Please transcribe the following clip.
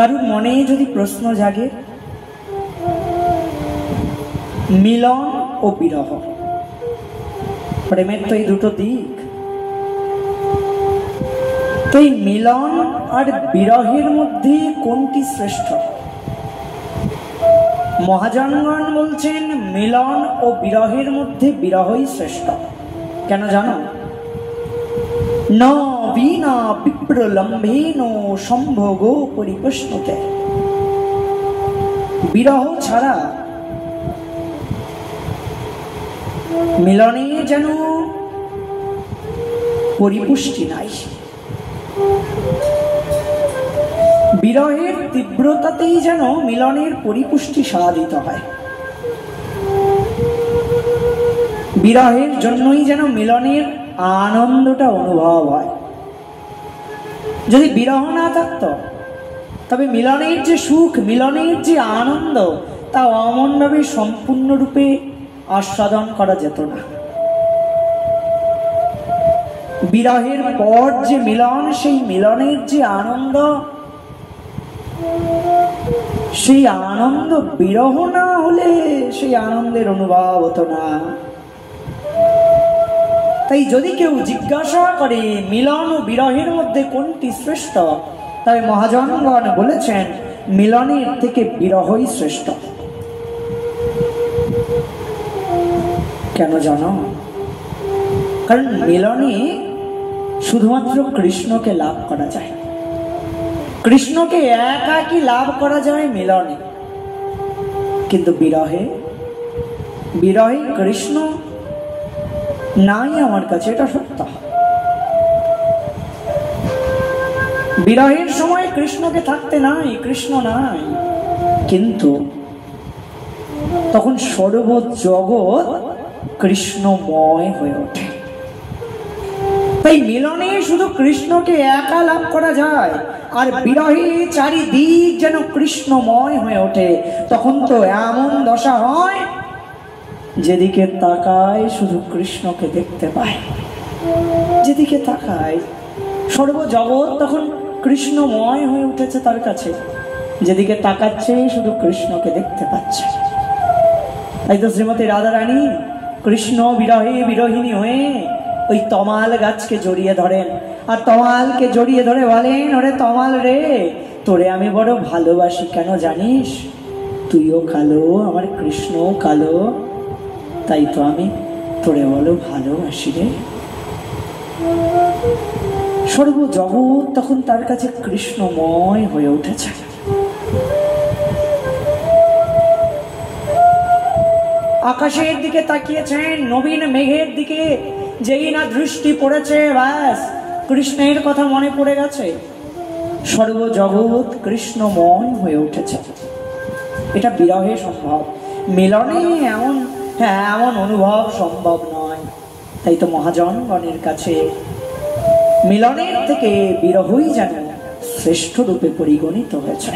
কারুর মনে যদি প্রশ্ন জাগে, মিলন ও বিরহ, প্রেমের তো এই দুটো দিক, তো এই মিলন আর বিরহের মধ্যে কোনটি শ্রেষ্ঠ? মহাজনগণ বলছেন মিলন ও বিরহের মধ্যে বিরহই শ্রেষ্ঠ। কেন জানো? ন বিনা বিপ্রলম্বেন সম্ভোগ পরিপ্রশ্নতে, বিরহ ছাড়া মিলনে যেন পরিপুষ্টি নাই। বিরহের তীব্রতাতেই যেন মিলনের পরিপুষ্টি সাধিত হয়। বিরহের জন্যই যেন মিলনের আনন্দটা অনুভব হয়। যদি বিরহ না থাকতো তবে মিলনের যে সুখ, মিলনের যে আনন্দ, তা অমনভাবে সম্পূর্ণরূপে আস্বাদন করা যেত না। বিরহের পর যে মিলন, সেই মিলনের যে আনন্দ, সেই আনন্দ বিরহ না হলে সেই আনন্দের অনুভব হতো না। তাই যদি কেউ জিজ্ঞাসা করে মিলন ও বিরহের মধ্যে কোনটি শ্রেষ্ঠ, তবে মহাজনগণ বলেছেন মিলনের থেকে বিরহই শ্রেষ্ঠ। কেন জানো? কারণ মিলনে শুধুমাত্র কৃষ্ণকে লাভ করা যায়। কৃষ্ণকে একাকী লাভ করা যায় মিলনে, কিন্তু বিরহে কৃষ্ণ নাই আমার কাছে, এটা সত্য। বিরহের সময় কৃষ্ণকে থাকতে নাই, কৃষ্ণ নাই, কিন্তু তখন সর্বজগৎ কৃষ্ণময় হয়ে ওঠে। তাই মিলনে শুধু কৃষ্ণকে একা লাভ করা যায়, আর বিরহে চারিদিক যেন কৃষ্ণময় হয়ে ওঠে। তখন তো এমন দশা হয়, যেদিকে তাকায় শুধু কৃষ্ণকে দেখতে পায়। যেদিকে তাকায় সর্বজগৎ তখন কৃষ্ণময় হয়ে উঠেছে তার কাছে। যেদিকে তাকাচ্ছে শুধু কৃষ্ণকে দেখতে পাচ্ছে। তাই তো শ্রীমতী রাধারানী কৃষ্ণ বিরহে বিরহিনী হয়ে ওই তমাল গাছকে জড়িয়ে ধরেন, আর তমালকে জড়িয়ে ধরে বলেন, ওরে তমাল রে, তোরে আমি বড় ভালোবাসি, কেন জানিস? তুইও কালো, আমার কৃষ্ণও কালো, তাই তো আমি তোরে বলো ভালোবাসি রে। সর্বজগৎ তখন তার কাছে কৃষ্ণময় হয়ে উঠেছে। আকাশের দিকে তাকিয়েছেন, নবীন মেঘের দিকে যেই না দৃষ্টি পড়েছে, ব্যাস কৃষ্ণের কথা মনে পড়ে গেছে। সর্বজগৎ কৃষ্ণময় হয়ে উঠেছে। এটা বিরহে সম্ভব, মিলনে এমন অনুভব সম্ভব নয়। তাই তো মহাজনগণের কাছে মিলনের থেকে বিরহই যেন শ্রেষ্ঠ রূপে পরিগণিত হয়েছে।